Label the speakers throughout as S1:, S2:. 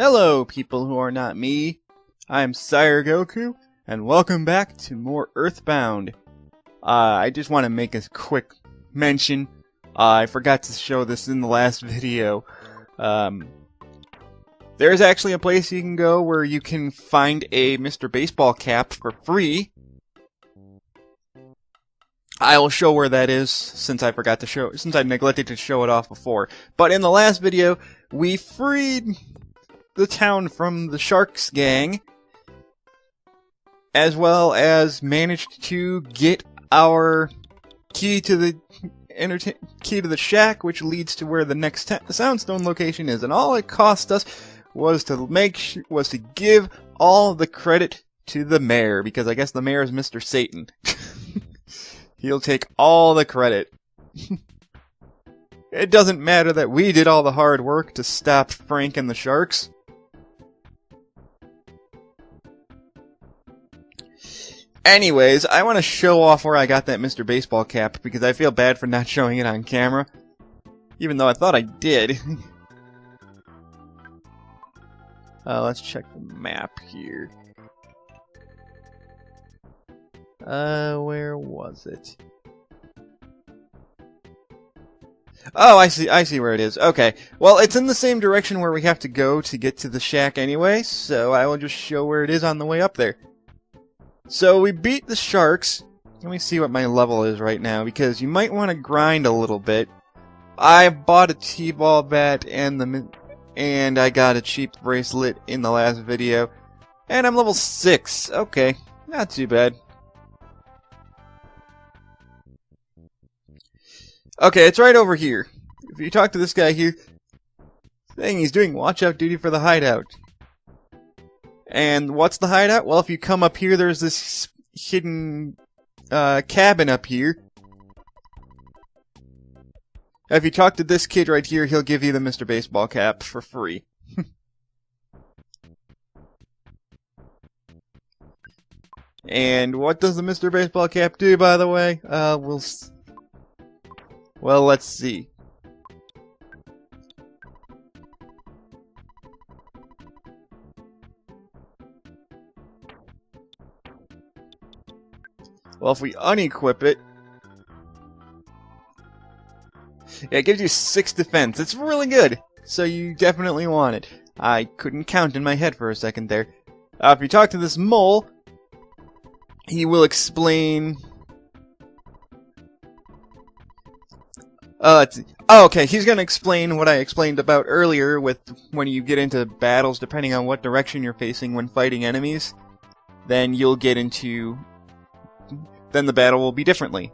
S1: Hello, people who are not me. I'm Sire Goku, and welcome back to more Earthbound. I just want to make a quick mention. I forgot to show this in the last video. There's actually a place you can go where you can find a Mr. Baseball cap for free. I will show where that is since I neglected to show it off before. But in the last video, we freed the town from the Sharks gang, as well as managed to get our key to the shack, which leads to where the next Soundstone location is. And all it cost us was to give all the credit to the mayor, because I guess the mayor is Mr. Satan. He'll take all the credit. It doesn't matter that we did all the hard work to stop Frank and the Sharks. Anyways, I want to show off where I got that Mr. Baseball cap, because I feel bad for not showing it on camera. Even though I thought I did. Let's check the map here. Where was it? Oh, I see where it is. Okay. Well, it's in the same direction where we have to go to get to the shack anyway, so I will just show where it is on the way up there. So we beat the Sharks. Let me see what my level is right now, because you might want to grind a little bit. I bought a T-ball bat and I got a cheap bracelet in the last video, and I'm level 6. Okay, not too bad. Okay, it's right over here. If you talk to this guy here, saying he's doing watch-out duty for the hideout. And what's the hideout? Well, if you come up here, there's this hidden cabin up here. If you talk to this kid right here, he'll give you the Mr. Baseball cap for free. And what does the Mr. Baseball cap do, by the way? Well, let's see. Well, if we unequip it, yeah, it gives you 6 defense. It's really good, so you definitely want it. I couldn't count in my head for a second there. If you talk to this mole, he will explain. Oh, okay, he's gonna explain what I explained about earlier with when you get into battles, depending on what direction you're facing when fighting enemies, then you'll get into... then the battle will be differently.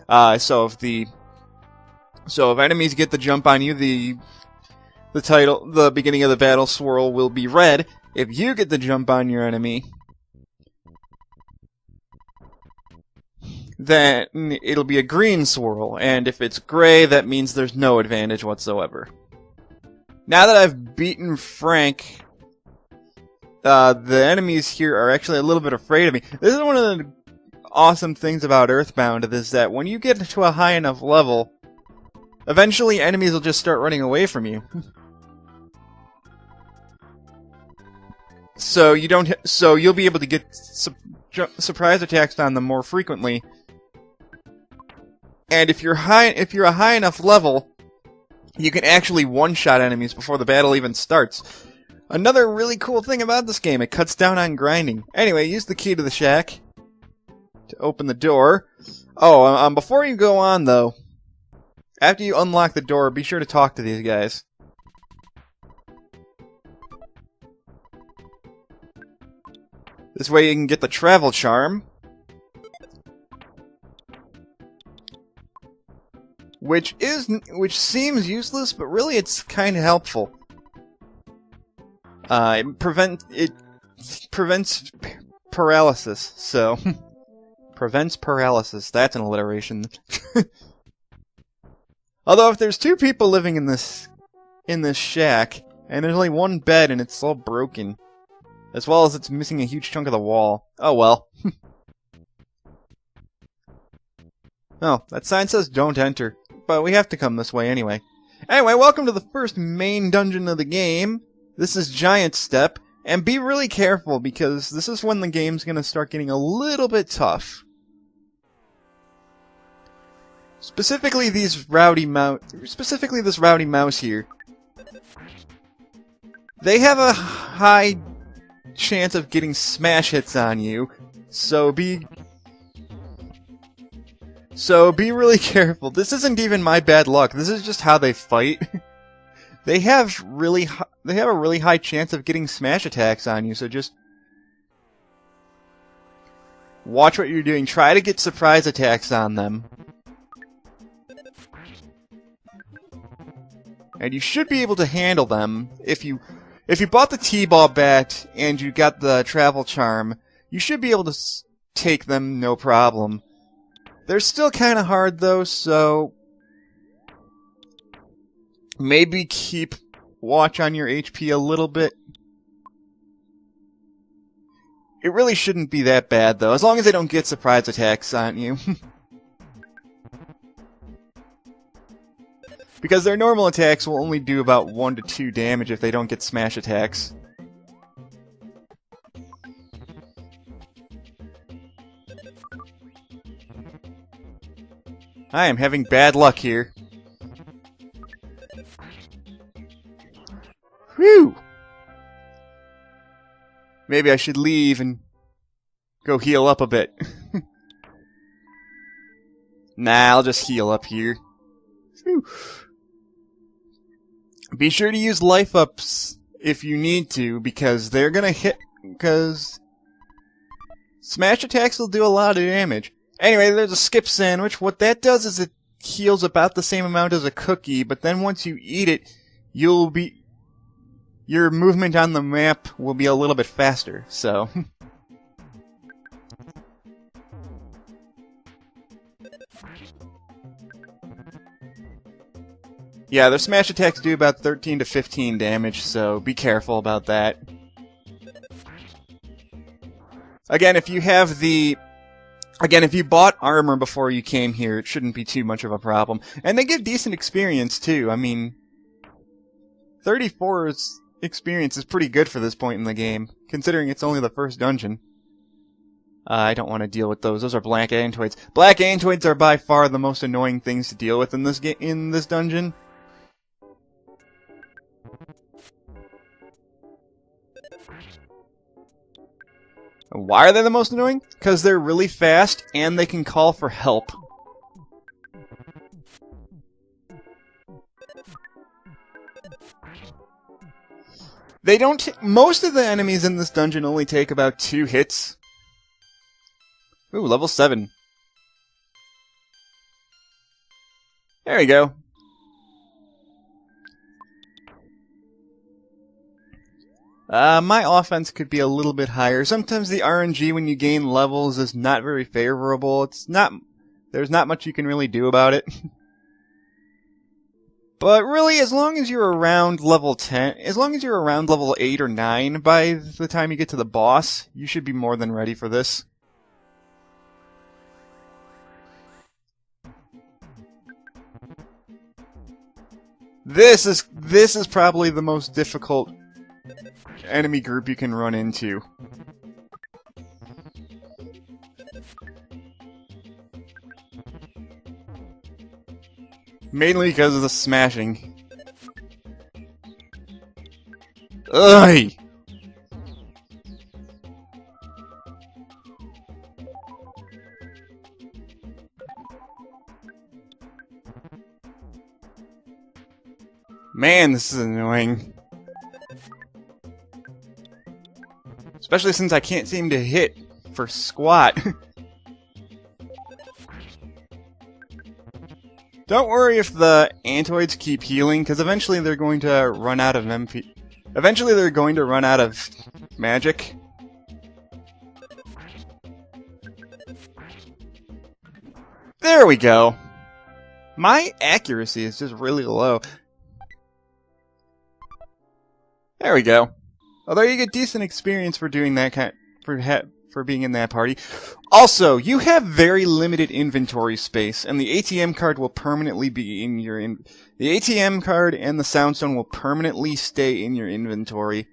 S1: So if enemies get the jump on you, the beginning of the battle swirl will be red. If you get the jump on your enemy, then it'll be a green swirl, and if it's gray, that means there's no advantage whatsoever. Now that I've beaten Frank, the enemies here are actually a little bit afraid of me. This is one of the awesome things about Earthbound, is that when you get to a high enough level, eventually enemies will just start running away from you. So you'll be able to get surprise attacks on them more frequently. And if you're a high enough level, you can actually one-shot enemies before the battle even starts. Another really cool thing about this game, it cuts down on grinding. Anyway, use the key to the shack to open the door. Oh, before you go on, though, after you unlock the door, be sure to talk to these guys. This way you can get the travel charm, which seems useless, but really it's kind of helpful. It prevents paralysis, so... prevents paralysis. That's an alliteration. Although if there's 2 people living in this shack, and there's only 1 bed and it's all broken, as well as it's missing a huge chunk of the wall. Oh well. Oh, that sign says don't enter, but we have to come this way anyway. Anyway, welcome to the first main dungeon of the game. This is Giant Step, and be really careful because this is when the game's going to start getting a little bit tough. Specifically this rowdy mouse here. They have a high chance of getting smash hits on you, so be really careful. This isn't even my bad luck. This is just how they fight. They have a really high chance of getting smash attacks on you, so just watch what you're doing. Try to get surprise attacks on them. And you should be able to handle them. If you bought the T-ball bat and you got the travel charm, you should be able to take them no problem. They're still kind of hard though, so maybe keep watch on your HP a little bit. It really shouldn't be that bad though, as long as they don't get surprise attacks on you. Because their normal attacks will only do about 1 to 2 damage if they don't get smash attacks. I am having bad luck here. Whew! Maybe I should leave and go heal up a bit. Nah, I'll just heal up here. Whew. Be sure to use life ups if you need to, because they're gonna hit. Because smash attacks will do a lot of damage. Anyway, there's a skip sandwich. What that does is it heals about the same amount as a cookie, but then once you eat it, your movement on the map will be a little bit faster. So. Yeah, their smash attacks do about 13 to 15 damage, so be careful about that. Again, if you bought armor before you came here, it shouldn't be too much of a problem. And they give decent experience, too. I mean, 34's experience is pretty good for this point in the game, considering it's only the first dungeon. I don't want to deal with those. Those are black antoids. Black antoids are by far the most annoying things to deal with in this dungeon. Why are they the most annoying? Because they're really fast, and they can call for help. They don't... Most of the enemies in this dungeon only take about 2 hits. Ooh, level 7. There we go. My offense could be a little bit higher. Sometimes the RNG when you gain levels is not very favorable. There's not much you can really do about it. But really, as long as you're around level 10, as long as you're around level 8 or 9 by the time you get to the boss, you should be more than ready for this. This is probably the most difficult enemy group you can run into. Mainly because of the smashing. Ugh! Man, this is annoying. Especially since I can't seem to hit for squat. Don't worry if the antoids keep healing, because eventually they're going to run out of MP. Eventually they're going to run out of magic. There we go. My accuracy is just really low. There we go. Although you get decent experience for doing that for being in that party. Also, you have very limited inventory space, and the ATM card will permanently be in your the ATM card and the Soundstone will permanently stay in your inventory.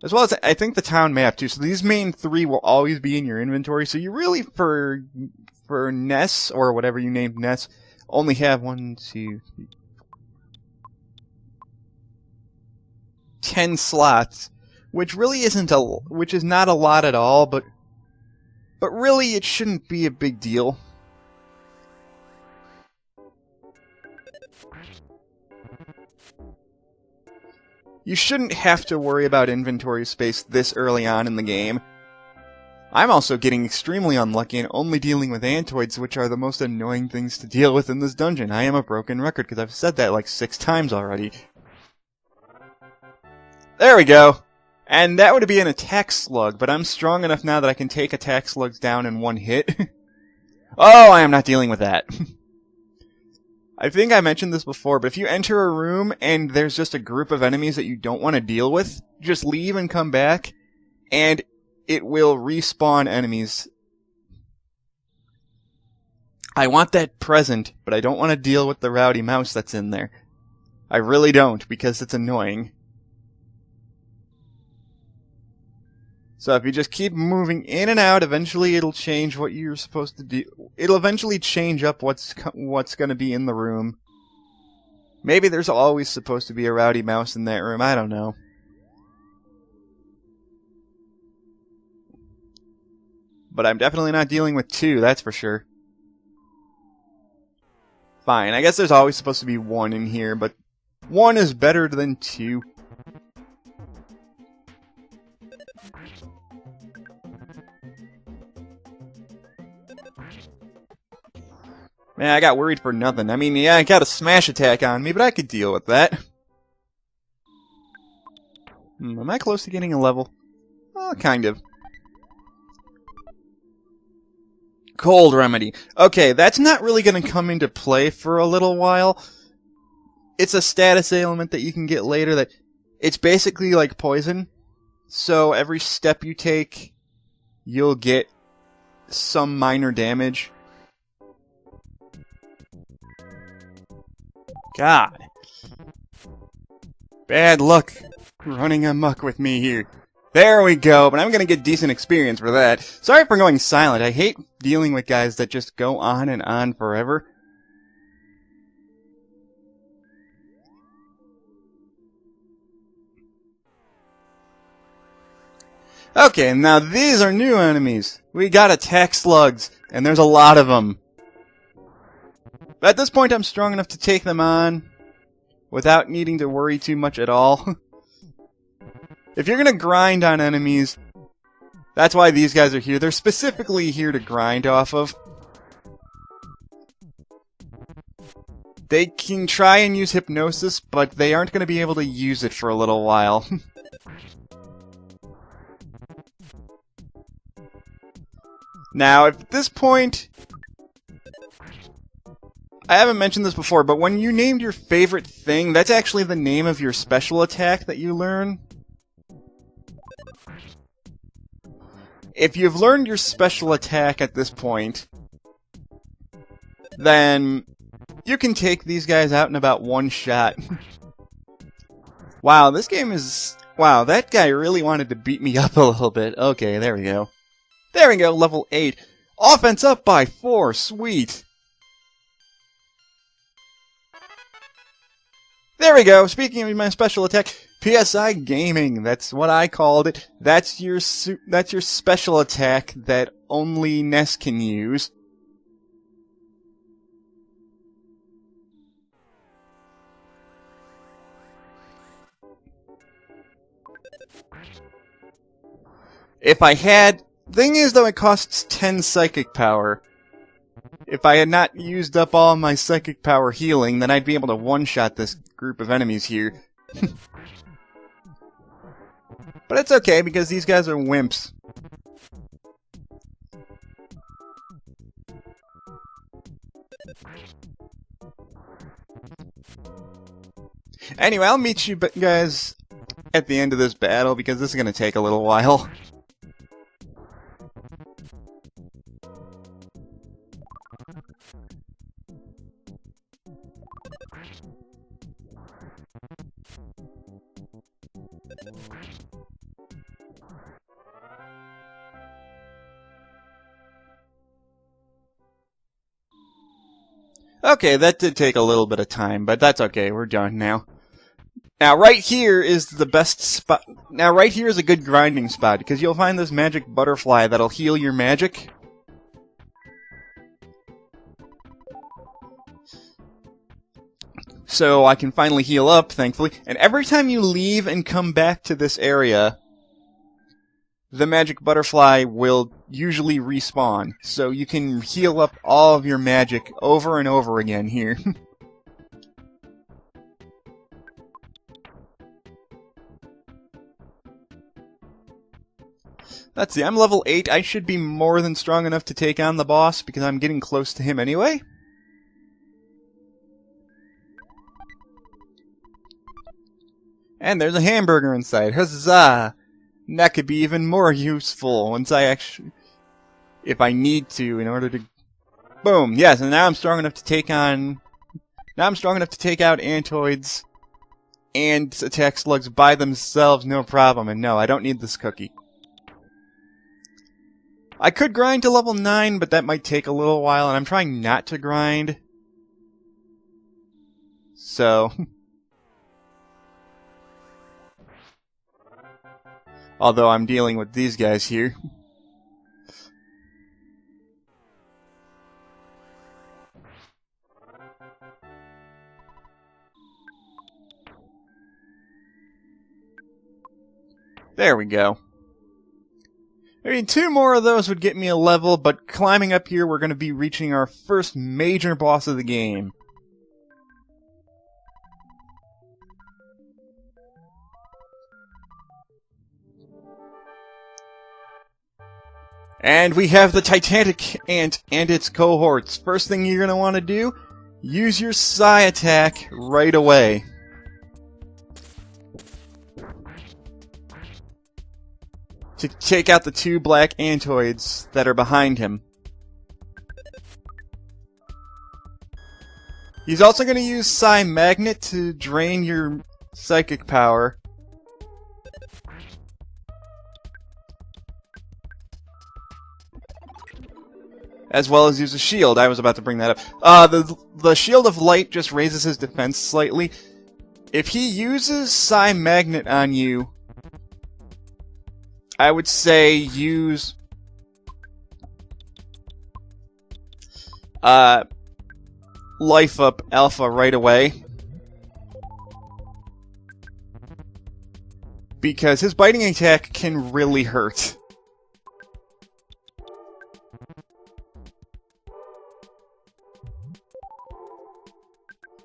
S1: As well as, I think, the town map, too. So these main three will always be in your inventory. So you really, for Ness, or whatever you named Ness, only have 10 slots. Which really isn't which is not a lot at all, but really it shouldn't be a big deal. You shouldn't have to worry about inventory space this early on in the game. I'm also getting extremely unlucky and only dealing with Antoids, which are the most annoying things to deal with in this dungeon. I am a broken record, because I've said that like 6 times already. There we go! And that would be an attack slug, but I'm strong enough now that I can take attack slugs down in one hit. Oh, I am not dealing with that. I think I mentioned this before, but if you enter a room and there's just a group of enemies that you don't want to deal with, just leave and come back, and it will respawn enemies. I want that present, but I don't want to deal with the rowdy mouse that's in there. I really don't, because it's annoying. So if you just keep moving in and out, eventually it'll change what you're supposed to do. It'll eventually change up what's going to be in the room. Maybe there's always supposed to be a rowdy mouse in that room, I don't know. But I'm definitely not dealing with 2, that's for sure. Fine, I guess there's always supposed to be 1 in here, but 1 is better than 2. Man, I got worried for nothing. I mean, yeah, I got a smash attack on me, but I could deal with that. Am I close to getting a level? Oh, kind of. Cold Remedy. Okay, that's not really going to come into play for a little while. It's a status ailment that you can get later that... It's basically like poison. So every step you take, you'll get some minor damage. God. Bad luck running amok with me here. There we go, but I'm gonna get decent experience for that. Sorry for going silent. I hate dealing with guys that just go on and on forever. Okay, now these are new enemies. We got attack slugs, and there's a lot of them. At this point, I'm strong enough to take them on without needing to worry too much at all. If you're gonna grind on enemies, that's why these guys are here. They're specifically here to grind off of. They can try and use hypnosis, but they aren't gonna be able to use it for a little while. Now, at this point... I haven't mentioned this before, but when you named your favorite thing, that's actually the name of your special attack that you learn. If you've learned your special attack at this point, then you can take these guys out in about one shot. Wow, this game is... Wow, that guy really wanted to beat me up a little bit. Okay, there we go. There we go, level 8. Offense up by 4, sweet. There we go. Speaking of my special attack, PSI Gaming. That's what I called it. That's your special attack that only Ness can use. If I had... Thing is, though, it costs 10 psychic power. If I had not used up all my psychic power healing, then I'd be able to one-shot this group of enemies here. But it's okay, because these guys are wimps. Anyway, I'll meet you guys at the end of this battle, because this is going to take a little while. Okay, that did take a little bit of time, but that's okay. We're done now. Now, right here is the best spot. Now, right here is a good grinding spot, because you'll find this magic butterfly that'll heal your magic. So I can finally heal up, thankfully. And every time you leave and come back to this area, the magic butterfly will usually respawn. So you can heal up all of your magic over and over again here. Let's see, I'm level 8. I should be more than strong enough to take on the boss, because I'm getting close to him anyway. And there's a hamburger inside. Huzzah! And that could be even more useful once I actually... if I need to, in order to... Boom! Yes, and now I'm strong enough to take on... Now I'm strong enough to take out Antoids and attack slugs by themselves, no problem. And no, I don't need this cookie. I could grind to level 9, but that might take a little while, and I'm trying not to grind. So... although I'm dealing with these guys here. There we go. I mean, 2 more of those would get me a level, but climbing up here, we're going to be reaching our first major boss of the game. And we have the Titanic Ant and its cohorts. First thing you're going to want to do, use your Psi attack right away. To take out the 2 black Antoids that are behind him. He's also going to use Psi Magnet to drain your psychic power. As well as use a shield. I was about to bring that up. The Shield of Light just raises his defense slightly. If he uses Psi Magnet on you, I would say use Life Up Alpha right away. Because his biting attack can really hurt.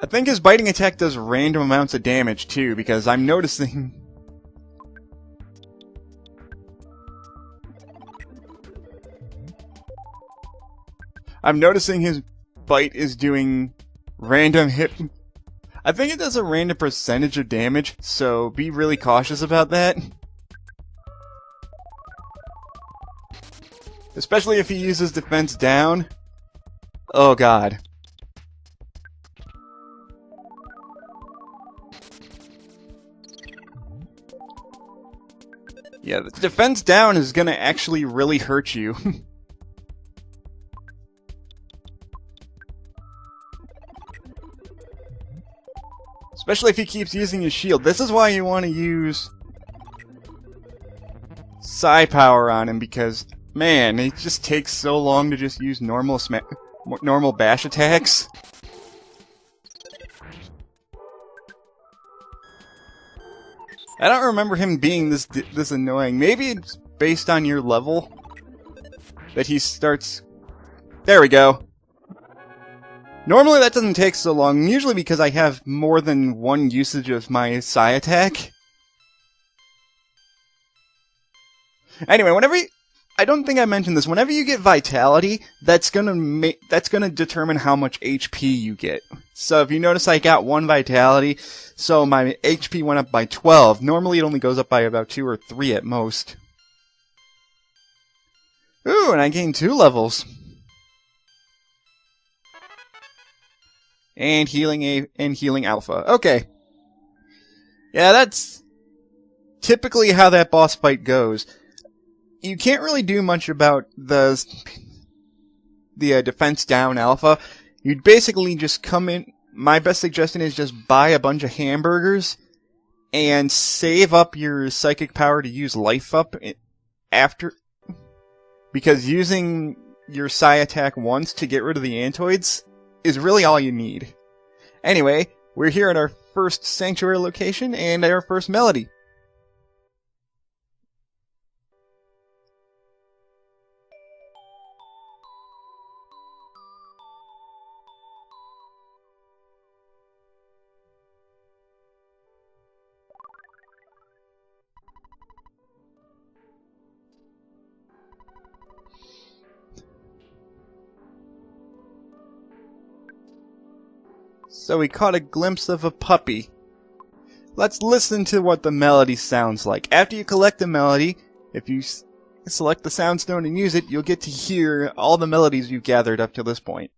S1: I think his biting attack does random amounts of damage too, because I'm noticing... I'm noticing his bite is doing random hit... I think it does a random percentage of damage, so be really cautious about that. Especially if he uses defense down. Oh god. Yeah, the defense down is gonna actually really hurt you. Especially if he keeps using his shield. This is why you want to use Psi Power on him, because, man, it just takes so long to just use normal bash attacks. I don't remember him being this annoying. Maybe it's based on your level that he starts... There we go. Normally that doesn't take so long, usually because I have more than one usage of my Psi attack. Anyway, whenever you... I don't think I mentioned this. Whenever you get Vitality, that's gonna determine how much HP you get. So if you notice I got 1 Vitality, so my HP went up by 12. Normally it only goes up by about 2 or 3 at most. Ooh, and I gained 2 levels. And healing Alpha. Okay. Yeah, that's typically how that boss fight goes. You can't really do much about the defense down alpha. You'd basically just come in. My best suggestion is just buy a bunch of hamburgers and save up your psychic power to use life up after, because using your psi attack once to get rid of the Antoids is really all you need. Anyway, we're here at our first sanctuary location and our first melody. So we caught a glimpse of a puppy. Let's listen to what the melody sounds like. After you collect the melody, if you select the sound stone and use it, you'll get to hear all the melodies you've gathered up to this point.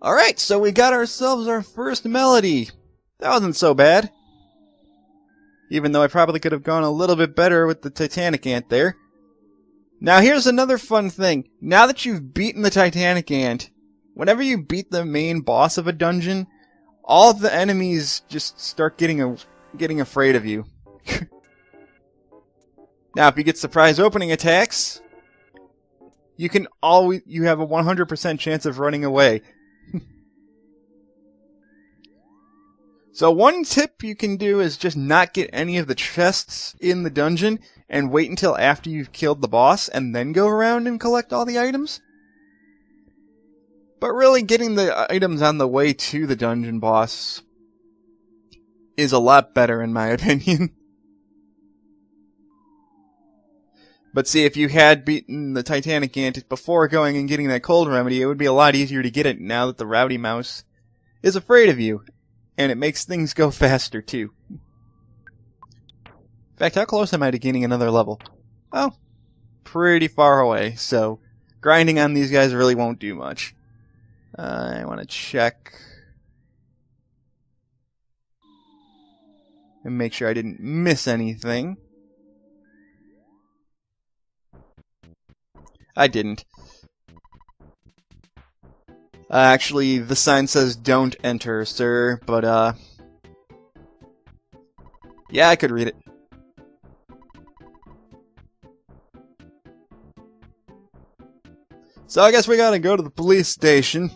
S1: Alright, so we got ourselves our first melody. That wasn't so bad. Even though I probably could have gone a little bit better with the Titanic Ant there. Now here's another fun thing. Now that you've beaten the Titanic Ant, whenever you beat the main boss of a dungeon, all of the enemies just start getting afraid of you. Now if you get surprise opening attacks, you have a 100% chance of running away. So one tip you can do is just not get any of the chests in the dungeon and wait until after you've killed the boss and then go around and collect all the items. But really getting the items on the way to the dungeon boss is a lot better in my opinion. But see, if you had beaten the Titanic Ant before going and getting that cold remedy, it would be a lot easier to get it now that the rowdy mouse is afraid of you. And it makes things go faster, too. In fact, how close am I to gaining another level? Oh, pretty far away, so grinding on these guys really won't do much. I want to check and make sure I didn't miss anything. I didn't. Actually, the sign says don't enter, sir, but, yeah, I could read it. So I guess we gotta go to the police station.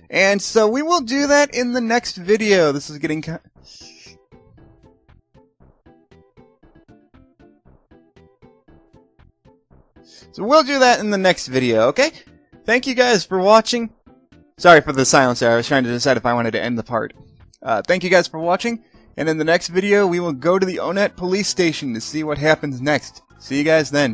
S1: And so we will do that in the next video. This is getting So we'll do that in the next video, okay? Thank you guys for watching. Sorry for the silence there. I was trying to decide if I wanted to end the part. Thank you guys for watching. And in the next video, we will go to the Onet police station to see what happens next. See you guys then.